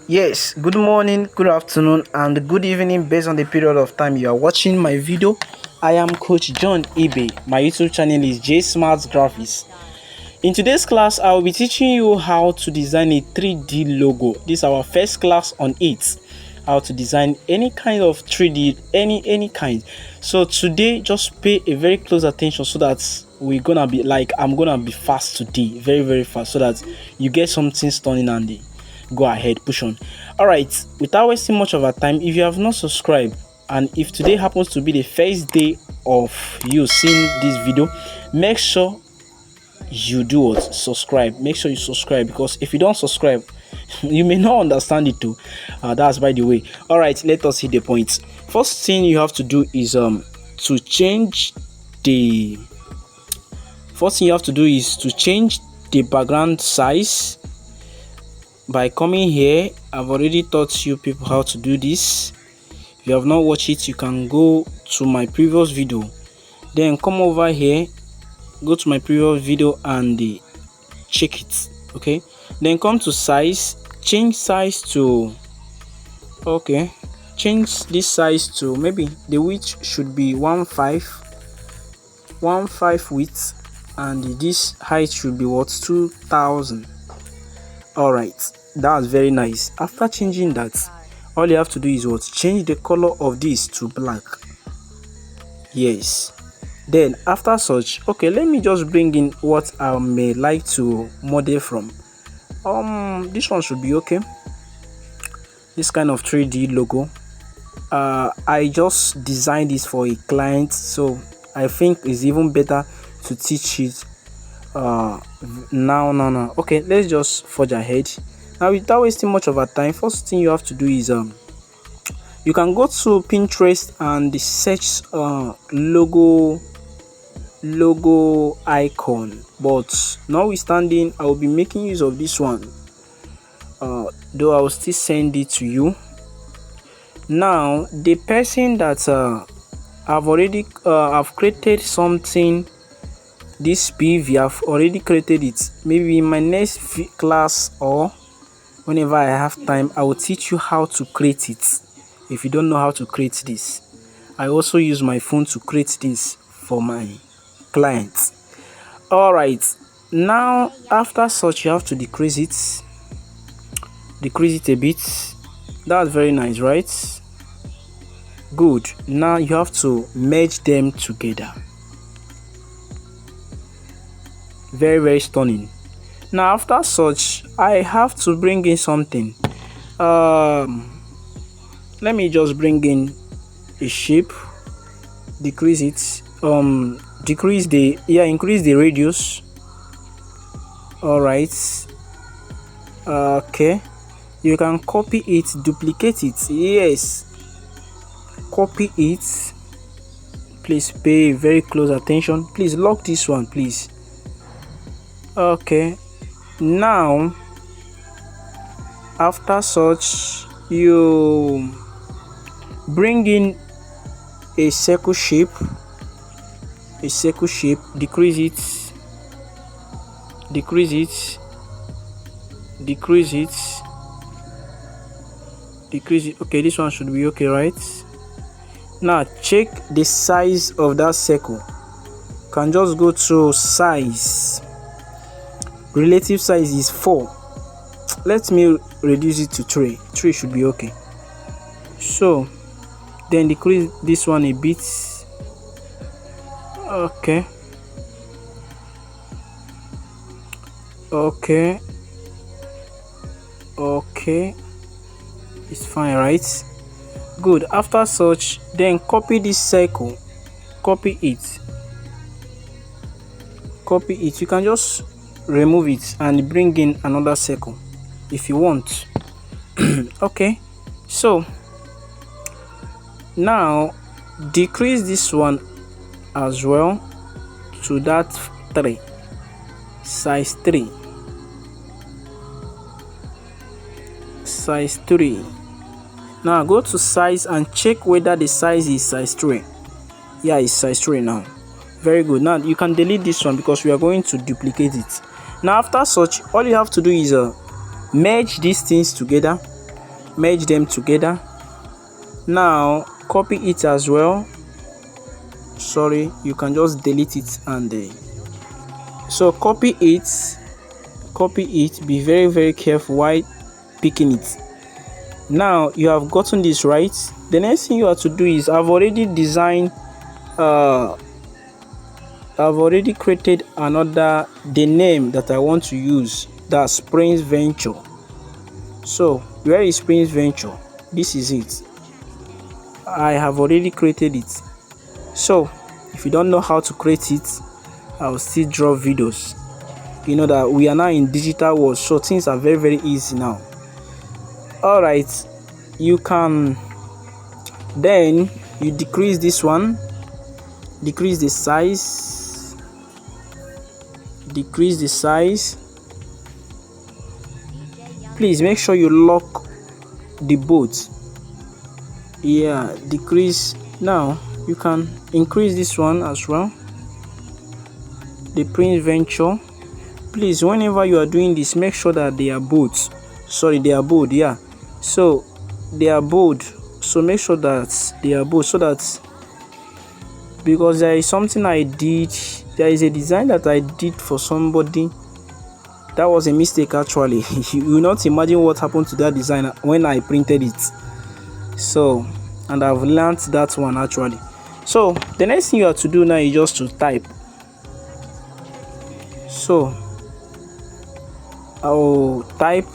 Yes, good morning, good afternoon, and good evening based on the period of time you are watching my video. I am Coach John Ibe. My YouTube channel is J.SMART-Graphics. In today's class, I will be teaching you how to design a 3D logo. This is our first class on it. How to design any kind of 3D, any kind. So today, just pay a very close attention so that I'm gonna be fast today, very fast, so that you get something stunning and go ahead, push on. All right, without wasting much of our time, if you have not subscribed, and if today happens to be the first day of you seeing this video, make sure you do what? Subscribe. Make sure you subscribe, because if you don't subscribe, you may not understand it too. That's by the way. All right, let us hit the points. First thing you have to do is to change the background size by coming here. I've already taught you people how to do this. If you have not watched it, you can go to my previous video, then come over here, go to my previous video and check it. Okay, then come to size, change size to change this size to, maybe the width should be 1.5 width, and this height should be what? 2000. All right, that's very nice. After changing that, all you have to do is what? Change the color of this to black. Yes, then after such, okay, let me just bring in what I may like to model from. This one should be okay. This kind of 3D logo, I just designed this for a client, so I think it's even better to teach it now. Okay, let's just forge ahead. Now, without wasting much of our time, first thing you have to do is you can go to Pinterest and search logo icon, but notwithstanding, I will be making use of this one, though I will still send it to you. Now, the person that I've created something, this PV, I've already created it. Maybe in my next class, or whenever I have time, I will teach you how to create it. If you don't know how to create this, I also use my phone to create this for my clients. All right, now after such, you have to decrease it a bit. That's very nice, right? Good. Now you have to merge them together. Very stunning. Now after such, I have to bring in something. Let me just bring in a shape, decrease it, increase the radius. All right, okay, you can copy it, duplicate it. Yes, copy it. Please pay very close attention. Please lock this one, please. Okay, now after such, you bring in a circle shape, decrease it. Okay, this one should be okay, right? Now check the size of that circle. You can just go to size, relative size is 4. Let me reduce it to 3 should be okay. So then decrease this one a bit. Okay, it's fine, right? Good. After such, then copy this circle, copy it. You can just remove it and bring in another circle if you want. Okay, so now decrease this one as well to that 3, size 3. Now go to size and check whether the size is size 3. Yeah, it's size 3 now. Very good. Now you can delete this one because we are going to duplicate it. Now after such, all you have to do is merge these things together, merge them together. Now copy it as well. Sorry, you can just delete it and so copy it, be very careful while picking it. Now you have gotten this right. The next thing you have to do is I've already created the name that I want to use. That's Prince Venture. So where is Prince Venture? This is it. I have already created it. So if you don't know how to create it, I'll still draw videos. You know that we are now in digital world, so things are very easy now. All right, you can then you decrease this one, decrease the size, please make sure you lock the boat. Yeah, decrease. Now you can increase this one as well, the Prince Venture. Please, whenever you are doing this, make sure that they are bold. Sorry, they are bold. Yeah, so they are bold, so make sure that they are bold, so that, because there is something I did, there is a design that I did for somebody that was a mistake actually. You will not imagine what happened to that design when I printed it. So, and I've learned that one actually. So the next thing you have to do now is just to type. So I'll type,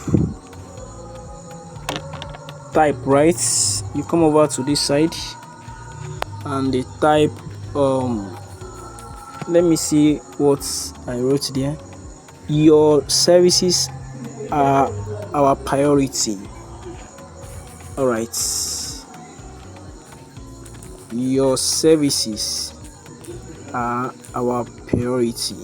right? You come over to this side and they type let me see what I wrote there. Your services are our priority. All right, your services are our priority.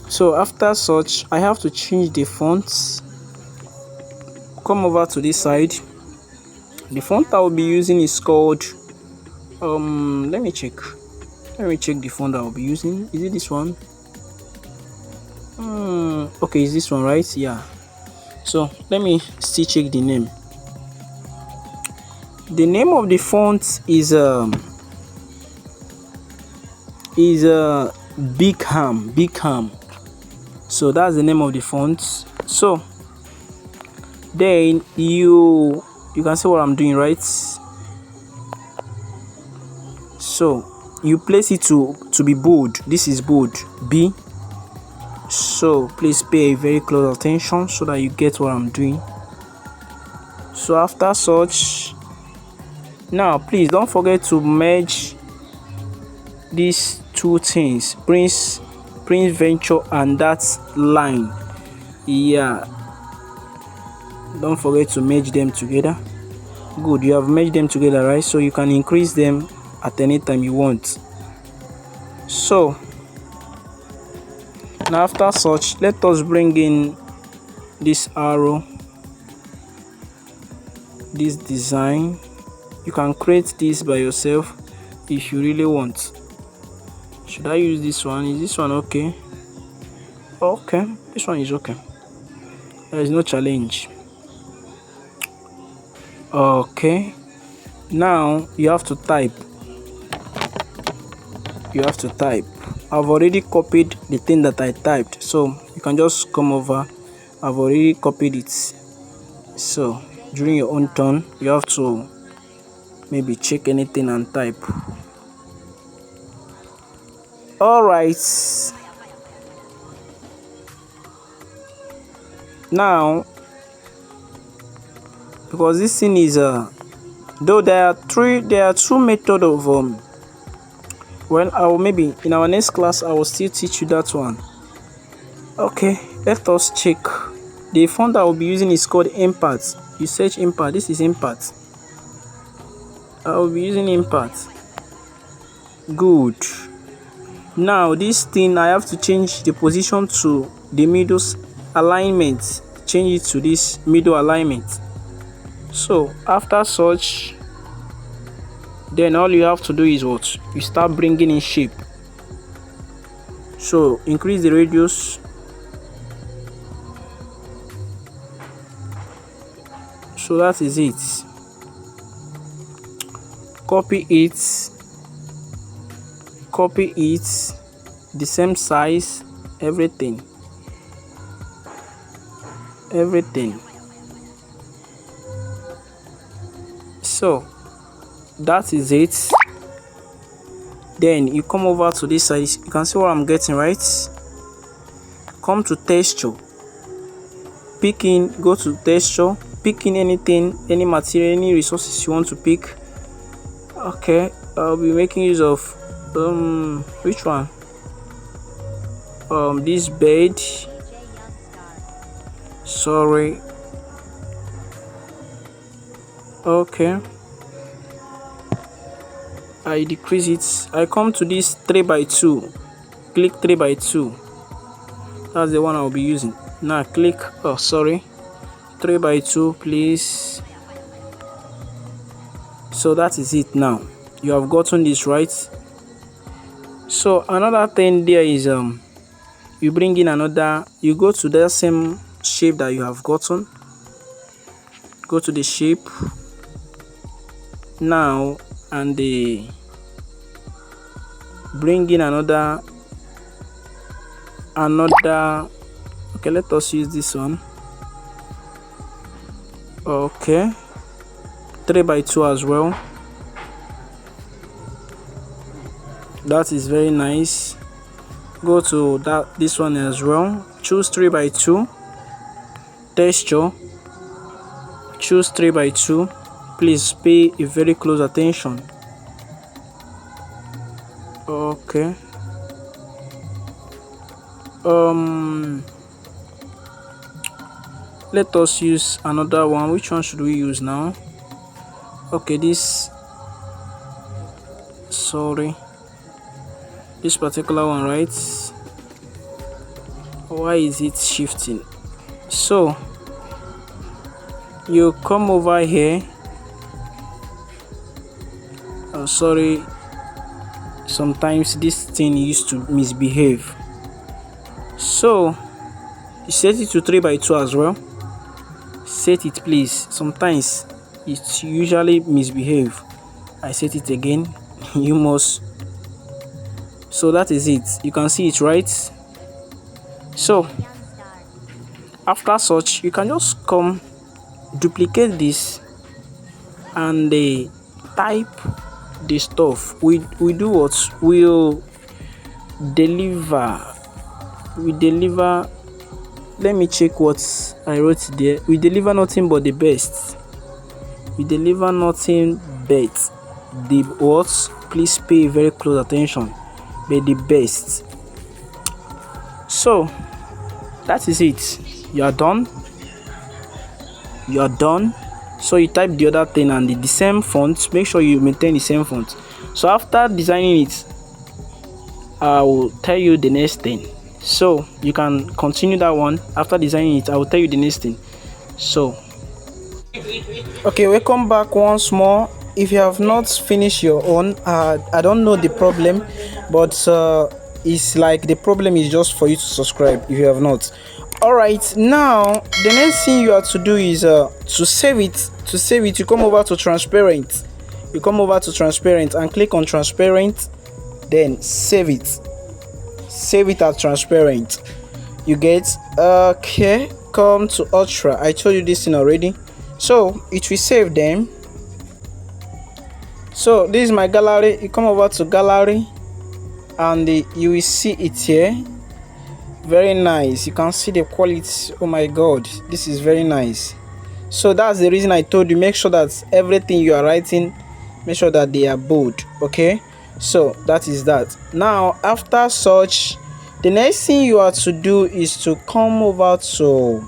So after such, I have to change the fonts. Come over to this side. The font I will be using is called let me check the font I will be using. Is it this one? Okay, is this one right? Yeah. So let me still check the name. The name of the font is Big Ham. So that's the name of the font. So then you can see what I'm doing, right? So you place it to be bold. This is bold, B. So please pay very close attention so that you get what I'm doing. So after such, now please don't forget to merge these two things, Prince Venture and that line. Yeah, don't forget to merge them together. Good, you have merged them together, right? So you can increase them at any time you want. So now after such, let us bring in this arrow, this design. You can create this by yourself if you really want. Should I use this one? Is this one okay? Okay, this one is okay. There is no challenge. Okay, now you have to type. I've already copied the thing that I typed, so you can just come over. I've already copied it. So during your own turn, you have to maybe check anything and type. All right, now because this thing is though there are two methods of well, I will maybe in our next class I will still teach you that one. Okay, let us check. The font I will be using is called Impact. You search Impact. This is Impact. I will be using Impact. Good. Now this thing, I have to change the position to the middle alignment. Change it to this middle alignment. So after such, then all you have to do is what? You start bringing in shape. So increase the radius, So that is it. Copy it, the same size, everything. So that is it. Then you come over to this side. You can see what I'm getting, right? Come to texture, go to texture, pick in anything, any material, any resources you want to pick. Okay, I'll be making use of which one? This bed. Sorry. Okay, I decrease it. I come to this 3x2. Click 3x2. That's the one I'll be using. Now click 3x2, please. So that is it. Now you have gotten this, right? So another thing there is you bring in another, you go to the same shape that you have gotten, go to the shape now, and bring in another. Okay, let us use this one. Okay, 3x2 as well. That is very nice. Go to this one as well. Choose 3x2. Texture. Choose 3x2. Please pay a very close attention. Okay. Let us use another one. Which one should we use now? Okay, this particular one, right? Why is it shifting? So you come over here. Sorry, sometimes this thing used to misbehave. So you set it to 3x2 as well. Set it, please. Sometimes it usually misbehave. I set it again. You must. So that is it. You can see it, right? So after such, you can just come duplicate this and type the stuff. We do what? We'll deliver. Let me check what I wrote there. We deliver nothing but the best. We deliver nothing but the what? Please pay very close attention. But the best. So that is it. You are done. So you type the other thing and the same font. Make sure you maintain the same font. So after designing it, I will tell you the next thing. So you can continue that one. After designing it, I will tell you the next thing. So okay, welcome back once more. If you have not finished your own, I don't know the problem, but it's like the problem is just for you to subscribe if you have not. All right, now the next thing you have to do is to save it. You come over to transparent. And click on transparent, then save it as transparent. You get okay. Come to ultra. I told you this thing already, so it will save them. So this is my gallery. You come over to gallery and you will see it here. Very nice. You can see the quality. Oh my god, this is very nice. So that's the reason I told you, make sure that everything you are writing, make sure that they are bold. Okay, so that is that. Now after such, the next thing you have to do is to come over to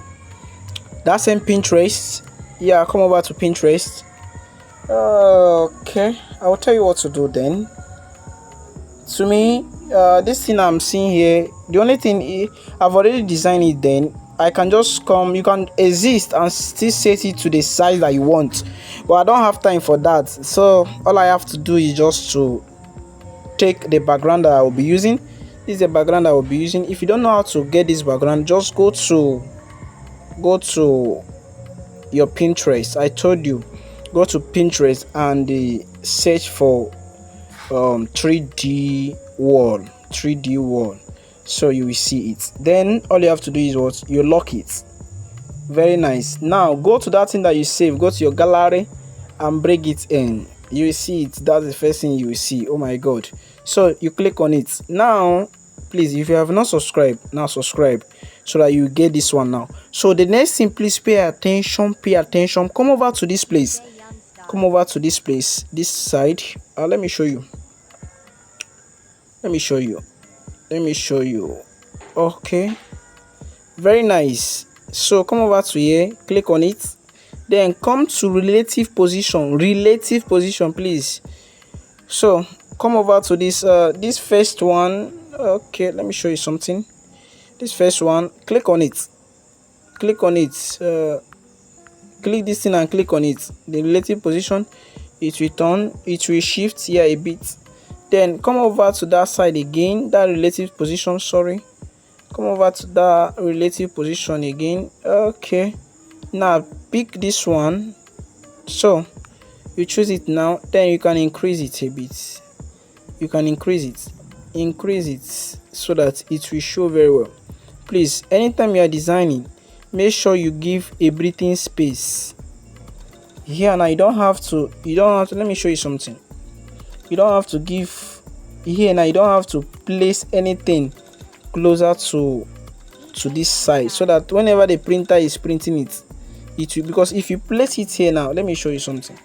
that same Pinterest. Yeah, come over to Pinterest. Okay, I will tell you what to do then. To me, this thing I'm seeing here, the only thing I've already designed it. Then I can just come. You can exist and still set it to the size that you want, but I don't have time for that. So all I have to do is just to take the background that I will be using. This is the background I will be using. If you don't know how to get this background, just go to your Pinterest. I told you, go to Pinterest and search for 3D wall, so you will see it. Then all you have to do is what? You lock it. Very nice. Now go to that thing that you save, go to your gallery and bring it in. You will see it. That's the first thing you will see. Oh my god. So you click on it. Now please, if you have not subscribed, now subscribe so that you get this one now. So the next thing, please pay attention. Come over to this place, this side. Let me show you. Okay, very nice. So come over to here, click on it, then come to relative position, please. So come over to this this first one. Okay, let me show you something. This first one, click on it, click this thing and click on it. The relative position, it will turn, it will shift here a bit. Then come over to that side again, that relative position, come over to that relative position again. Okay, now pick this one. So you choose it now, then you can increase it a bit. You can increase it so that it will show very well. Please, anytime you are designing, make sure you give a breathing space here. Now you don't have to, let me show you something. You don't have to give here. Now you don't have to place anything closer to this side, so that whenever the printer is printing it, it will, because if you place it here now, let me show you something.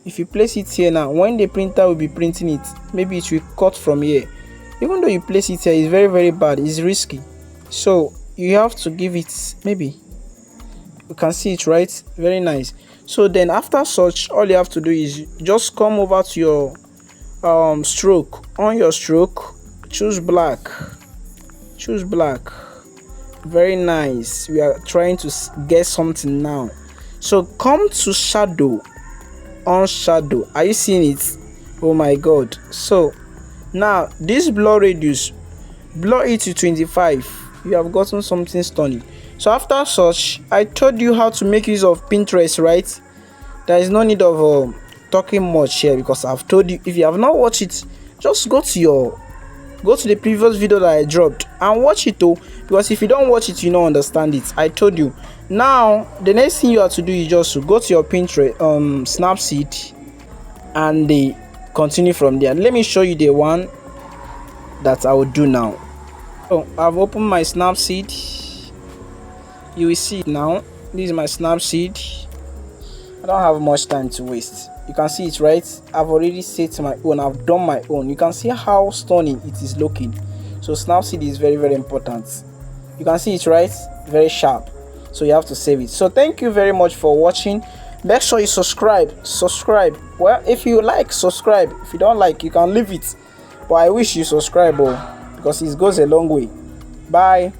If you place it here now, when the printer will be printing it, maybe it will cut from here. Even though you place it here, it's very bad, it's risky. So you have to give it, maybe you can see it, right? Very nice. So then after such, all you have to do is just come over to your stroke. On your stroke, choose black. Very nice. We are trying to get something now. So come to shadow. On shadow, are you seeing it? Oh my god. So now this blur radius, blur it to 25. You have gotten something stunning. So after such, I told you how to make use of Pinterest, right? There is no need of talking much here, because I've told you. If you have not watched it, just go to the previous video that I dropped and watch it too, because if you don't watch it, you don't understand it. I told you. Now the next thing you have to do is just to go to your Pinterest Snapseed and they continue from there. Let me show you the one that I will do now. So I've opened my Snapseed. You will see it now. This is my Snapseed. I don't have much time to waste. You can see it, right? I've already set my own. I've done my own. You can see how stunning it is looking. So Snapseed is very important. You can see it, right? Very sharp. So you have to save it. So thank you very much for watching. Make sure you subscribe. Well, if you like, subscribe. If you don't like, you can leave it, but I wish you subscribe, because it goes a long way. Bye.